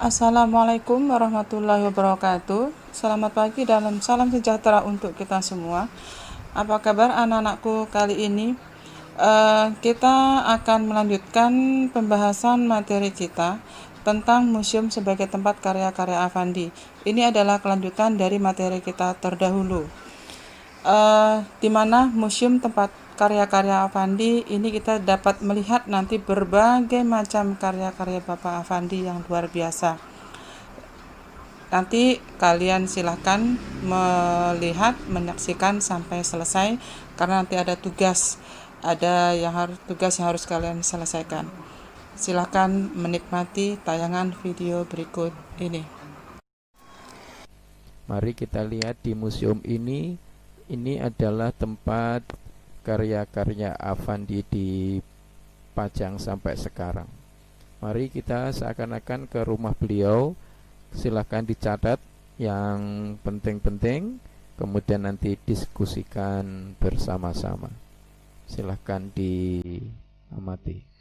Assalamualaikum warahmatullahi wabarakatuh. Selamat pagi dan salam sejahtera untuk kita semua. Apa kabar anak-anakku kali ini? Kita akan melanjutkan pembahasan materi kita tentang museum sebagai tempat karya-karya Affandi. Ini adalah kelanjutan dari materi kita terdahulu. Di mana museum tempat karya-karya Affandi ini kita dapat melihat nanti berbagai macam karya-karya Bapak Affandi yang luar biasa. Nanti kalian silahkan melihat, menyaksikan sampai selesai karena nanti ada tugas, tugas yang harus kalian selesaikan. Silahkan menikmati tayangan video berikut ini. Mari kita lihat di museum ini adalah tempat karya-karya Affandi dipajang sampai sekarang. Mari kita seakan-akan ke rumah beliau. Silahkan dicatat yang penting-penting, kemudian nanti diskusikan bersama-sama. Silahkan diamati.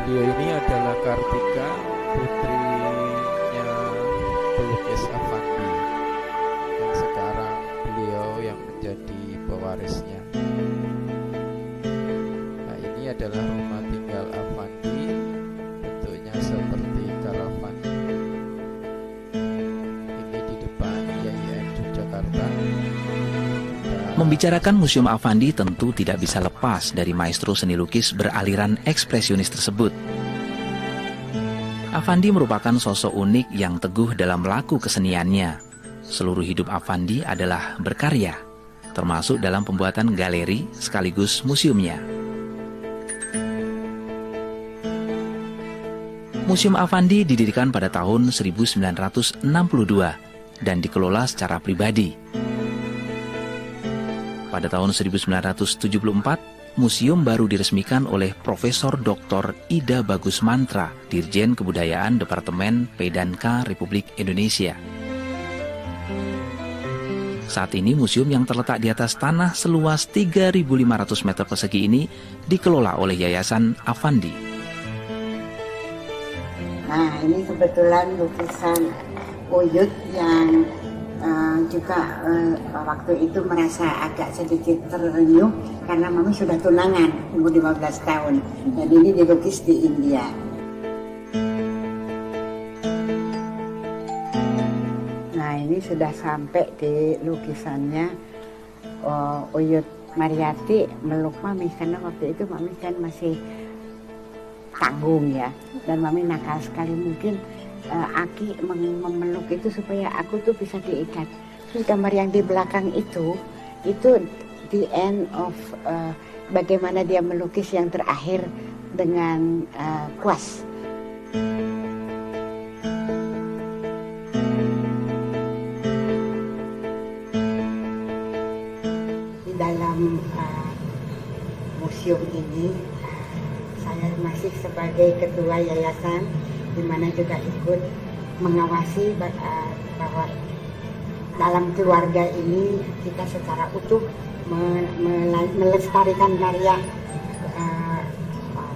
Beliau ini adalah Kartika, putrinya pelukis Affandi, yang sekarang beliau yang menjadi pewarisnya. Nah, ini adalah rumah tinggal Affandi, bentuknya seperti karavan. Ini di depan IAIN Yogyakarta. Membicarakan Museum Affandi tentu tidak bisa lepas dari maestro seni lukis beraliran ekspresionis tersebut. Affandi merupakan sosok unik yang teguh dalam laku keseniannya. Seluruh hidup Affandi adalah berkarya, termasuk dalam pembuatan galeri sekaligus museumnya. Museum Affandi didirikan pada tahun 1962 dan dikelola secara pribadi. Pada tahun 1974, museum baru diresmikan oleh Profesor Dr. Ida Bagus Mantra, Dirjen Kebudayaan Departemen P&K Republik Indonesia. Saat ini museum yang terletak di atas tanah seluas 3.500 meter persegi ini dikelola oleh Yayasan Affandi. Nah, ini kebetulan lukisan Uyut yang juga waktu itu merasa agak sedikit terenyuh karena Mami sudah tunangan umur 15 tahun dan ini dilukis di India. Nah, ini sudah sampai di lukisannya Uyut Mariati meluk Mami karena waktu itu Mami kan masih tanggung ya, dan Mami nakal sekali. Mungkin Aki memeluk itu supaya aku tuh bisa diikat. Terus gambar yang di belakang itu the end of bagaimana dia melukis yang terakhir dengan kuas. Di dalam museum ini saya masih sebagai ketua yayasan, di mana juga ikut mengawasi bahwa dalam keluarga ini kita secara utuh melestarikan karya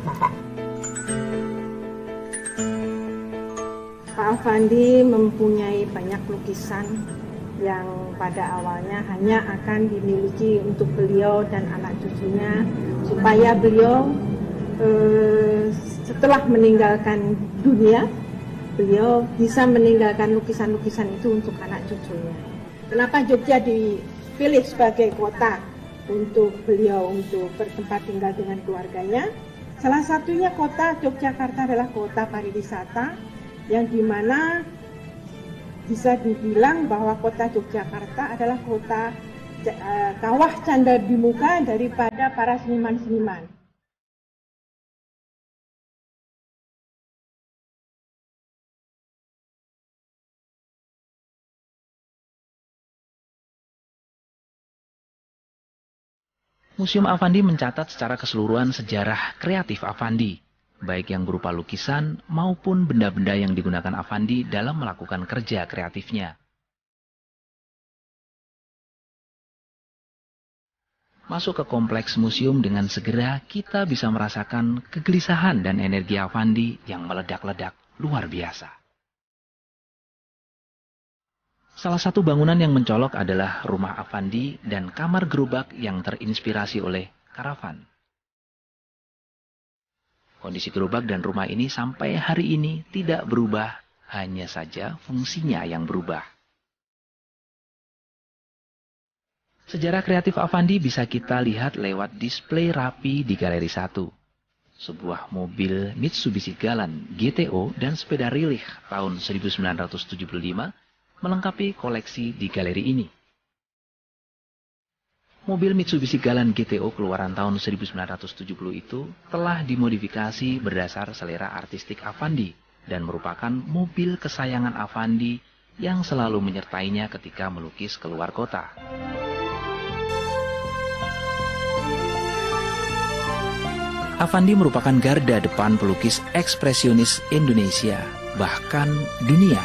Bapak. Pak Affandi mempunyai banyak lukisan yang pada awalnya hanya akan dimiliki untuk beliau dan anak cucunya, supaya beliau setelah meninggalkan dunia, beliau bisa meninggalkan lukisan-lukisan itu untuk anak cucunya. Kenapa Jogja dipilih sebagai kota untuk beliau untuk bertempat tinggal dengan keluarganya? Salah satunya kota Yogyakarta adalah kota pariwisata yang dimana bisa dibilang bahwa kota Yogyakarta adalah kota kawah canda di muka daripada para seniman-seniman. Museum Affandi mencatat secara keseluruhan sejarah kreatif Affandi, baik yang berupa lukisan maupun benda-benda yang digunakan Affandi dalam melakukan kerja kreatifnya. Masuk ke kompleks museum dengan segera kita bisa merasakan kegelisahan dan energi Affandi yang meledak-ledak luar biasa. Salah satu bangunan yang mencolok adalah rumah Affandi dan kamar gerobak yang terinspirasi oleh karavan. Kondisi gerobak dan rumah ini sampai hari ini tidak berubah, hanya saja fungsinya yang berubah. Sejarah kreatif Affandi bisa kita lihat lewat display rapi di Galeri 1. Sebuah mobil Mitsubishi Galant GTO dan sepeda rilih tahun 1975 melengkapi koleksi di galeri ini. Mobil Mitsubishi Galant GTO keluaran tahun 1970 itu telah dimodifikasi berdasar selera artistik Affandi dan merupakan mobil kesayangan Affandi yang selalu menyertainya ketika melukis keluar kota. Affandi merupakan garda depan pelukis ekspresionis Indonesia, bahkan dunia.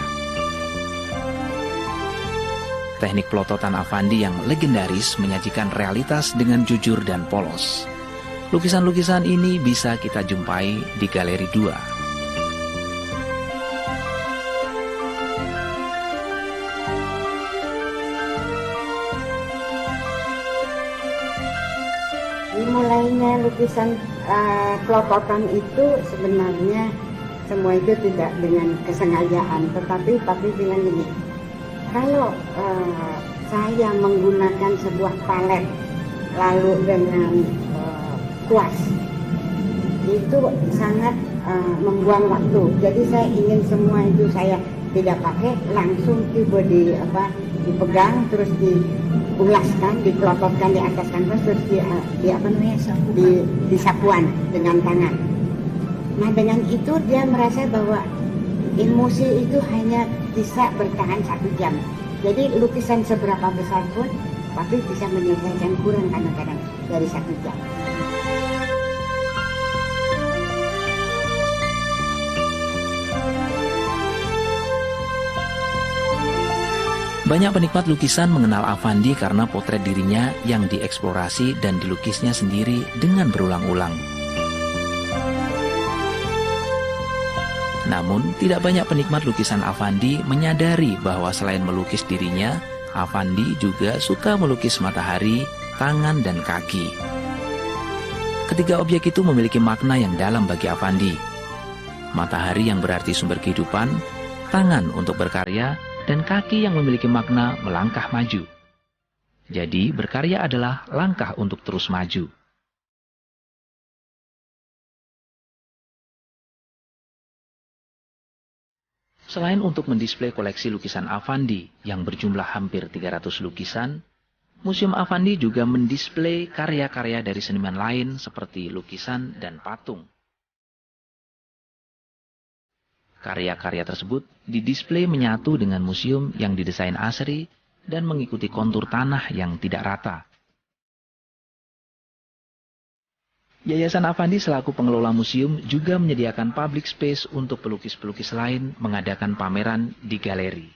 Teknik pelototan Affandi yang legendaris menyajikan realitas dengan jujur dan polos. Lukisan-lukisan ini bisa kita jumpai di Galeri 2. Dimulainya lukisan pelototan itu sebenarnya semua itu tidak dengan kesengajaan, tetapi dengan ini. Kalau saya menggunakan sebuah palet lalu dengan kuas, itu sangat membuang waktu. Jadi saya ingin semua itu saya tidak pakai, langsung tiba dipegang, terus diulaskan, dipelototkan di atas kanvas, terus di sapuan dengan tangan. Nah dengan itu dia merasa bahwa emosi itu hanya bisa bertahan 1 jam. Jadi lukisan seberapa besar pun, tapi bisa menyelesaikan kurang kadang-kadang dari 1 jam. Banyak penikmat lukisan mengenal Affandi karena potret dirinya yang dieksplorasi dan dilukisnya sendiri dengan berulang-ulang. Namun, tidak banyak penikmat lukisan Affandi menyadari bahwa selain melukis dirinya, Affandi juga suka melukis matahari, tangan, dan kaki. Ketiga objek itu memiliki makna yang dalam bagi Affandi. Matahari yang berarti sumber kehidupan, tangan untuk berkarya, dan kaki yang memiliki makna melangkah maju. Jadi, berkarya adalah langkah untuk terus maju. Selain untuk mendisplei koleksi lukisan Affandi yang berjumlah hampir 300 lukisan, Museum Affandi juga mendisplei karya-karya dari seniman lain seperti lukisan dan patung. Karya-karya tersebut didisplei menyatu dengan museum yang didesain asri dan mengikuti kontur tanah yang tidak rata. Yayasan Affandi selaku pengelola museum juga menyediakan public space untuk pelukis-pelukis lain mengadakan pameran di galeri.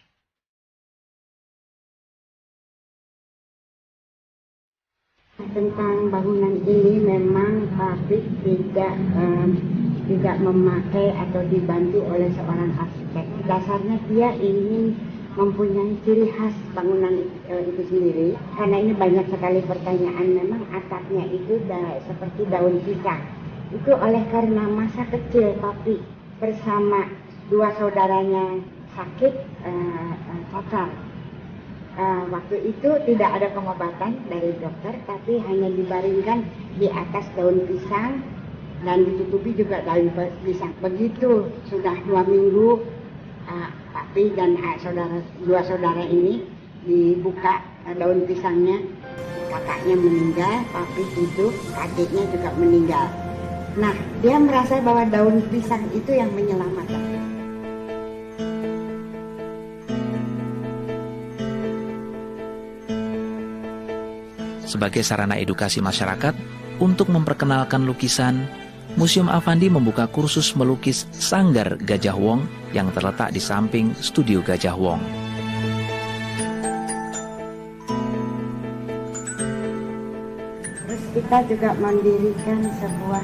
Tentang bangunan ini memang pabrik tidak memakai atau dibantu oleh seorang arsitek. Dasarnya dia ingin mempunyai ciri khas bangunan itu sendiri. Karena ini banyak sekali pertanyaan, memang atapnya itu seperti daun pisang. Itu oleh karena masa kecil papi bersama 2 saudaranya sakit cacar. Waktu itu tidak ada pengobatan dari dokter, tapi hanya dibaringkan di atas daun pisang dan ditutupi juga daun pisang. Begitu sudah 2 minggu Papi dan dua saudara ini dibuka daun pisangnya, kakaknya meninggal, papi hidup, adiknya juga meninggal. Nah, dia merasa bahwa daun pisang itu yang menyelamatkan. Sebagai sarana edukasi masyarakat untuk memperkenalkan lukisan, Museum Affandi membuka kursus melukis Sanggar Gajah Wong yang terletak di samping Studio Gajah Wong. Terus kita juga mendirikan sebuah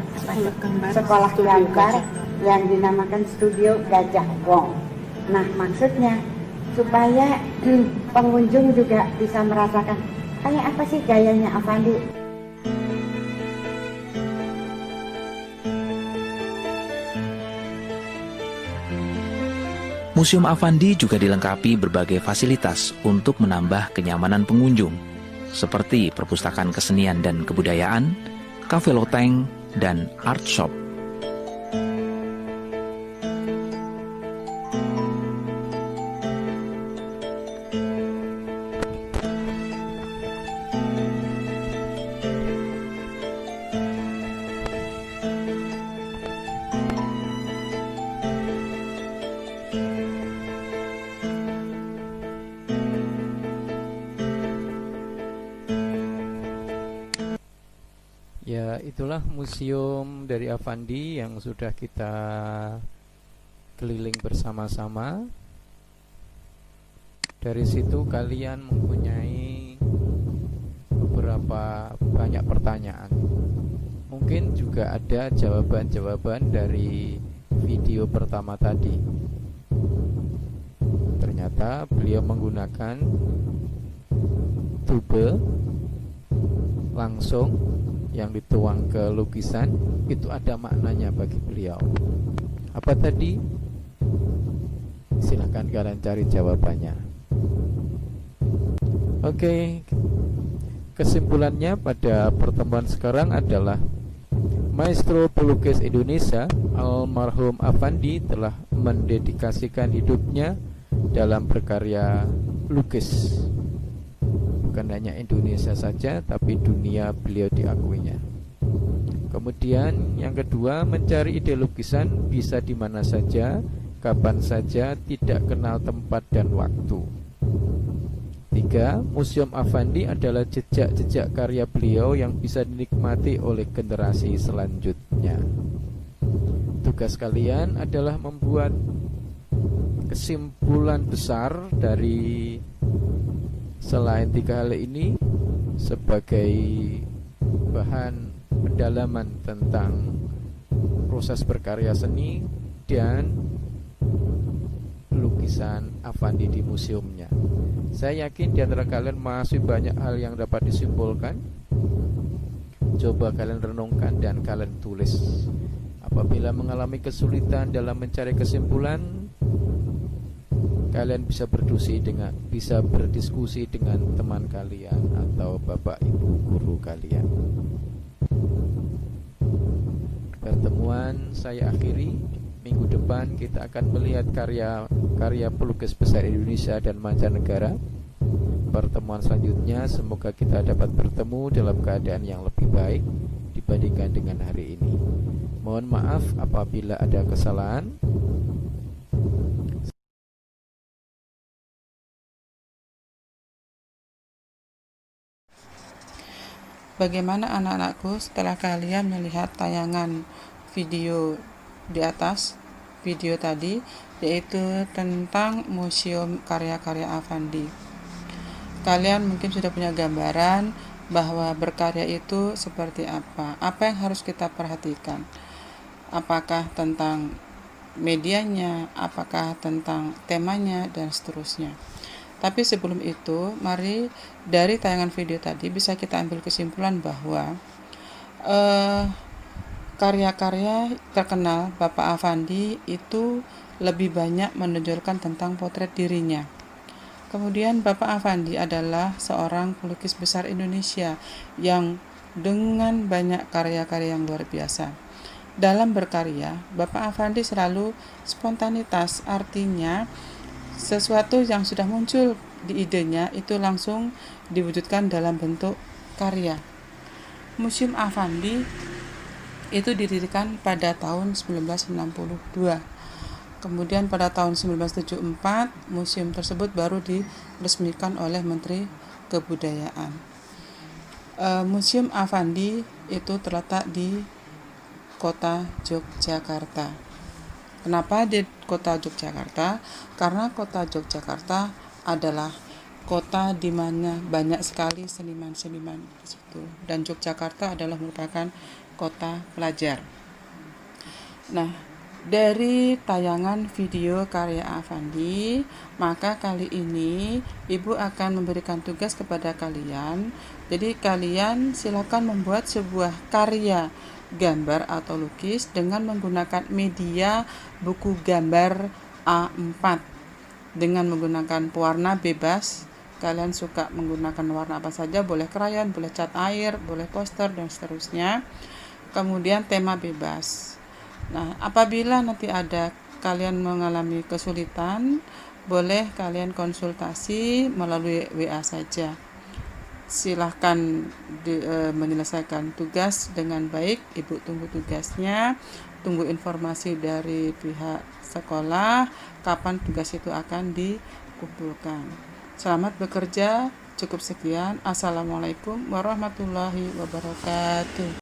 sekolah gambar yang dinamakan Studio Gajah Wong. Nah, maksudnya supaya pengunjung juga bisa merasakan kayak apa sih gayanya Affandi. Museum Affandi juga dilengkapi berbagai fasilitas untuk menambah kenyamanan pengunjung, seperti perpustakaan kesenian dan kebudayaan, kafe loteng, dan art shop. Ya, itulah museum dari Affandi yang sudah kita keliling bersama-sama. Dari situ kalian mempunyai beberapa banyak pertanyaan. Mungkin juga ada jawaban-jawaban dari video pertama tadi. Ternyata beliau menggunakan tube langsung yang dituang ke lukisan. Itu ada maknanya bagi beliau. Apa tadi? Silahkan kalian cari jawabannya. Oke, kesimpulannya pada pertemuan sekarang adalah maestro pelukis Indonesia almarhum Affandi telah mendedikasikan hidupnya dalam berkarya lukis. Bukan hanya Indonesia saja, tapi dunia beliau diakuinya. Kemudian yang kedua, mencari ide lukisan bisa di mana saja, kapan saja, tidak kenal tempat dan waktu. 3. Museum Affandi adalah jejak-jejak karya beliau yang bisa dinikmati oleh generasi selanjutnya. Tugas kalian adalah membuat kesimpulan besar dari selain 3 hal ini sebagai bahan pendalaman tentang proses berkarya seni dan lukisan Affandi di museumnya. Saya yakin di antara kalian masih banyak hal yang dapat disimpulkan. Coba kalian renungkan dan kalian tulis. Apabila mengalami kesulitan dalam mencari kesimpulan, kalian bisa berdiskusi dengan teman kalian atau bapak ibu guru kalian. Pertemuan saya akhiri. Minggu depan kita akan melihat karya pelukis besar Indonesia dan mancanegara. Pertemuan selanjutnya semoga kita dapat bertemu dalam keadaan yang lebih baik dibandingkan dengan hari ini. Mohon maaf apabila ada kesalahan. Bagaimana anak-anakku setelah kalian melihat tayangan video di atas video tadi, yaitu tentang Museum Karya-Karya Affandi. Kalian mungkin sudah punya gambaran bahwa berkarya itu seperti apa yang harus kita perhatikan. Apakah tentang medianya, apakah tentang temanya, dan seterusnya. Tapi sebelum itu, mari dari tayangan video tadi bisa kita ambil kesimpulan bahwa karya-karya terkenal Bapak Affandi itu lebih banyak menonjolkan tentang potret dirinya. Kemudian Bapak Affandi adalah seorang pelukis besar Indonesia yang dengan banyak karya-karya yang luar biasa. dalam berkarya, Bapak Afandi selalu spontanitas, artinya sesuatu yang sudah muncul di idenya itu langsung diwujudkan dalam bentuk karya. Museum Afandi itu didirikan pada tahun 1962. Kemudian pada tahun 1974, museum tersebut baru diresmikan oleh Menteri Kebudayaan. Museum Afandi itu terletak di kota Yogyakarta. Kenapa di kota Yogyakarta? Karena kota Yogyakarta adalah kota di mana banyak sekali seniman-seniman di situ, dan Yogyakarta adalah merupakan kota pelajar. Nah, dari tayangan video karya Afandi, maka kali ini Ibu akan memberikan tugas kepada kalian. Jadi kalian silakan membuat sebuah karya gambar atau lukis dengan menggunakan media buku gambar A4 dengan menggunakan pewarna bebas. Kalian suka menggunakan warna apa saja, boleh krayon, boleh cat air, boleh poster, dan seterusnya. Kemudian tema bebas. Nah, apabila nanti ada kalian mengalami kesulitan, boleh kalian konsultasi melalui WA saja. Silahkan menyelesaikan tugas dengan baik. Ibu tunggu tugasnya, tunggu informasi dari pihak sekolah kapan tugas itu akan dikumpulkan. Selamat bekerja. Cukup sekian. Assalamualaikum warahmatullahi wabarakatuh.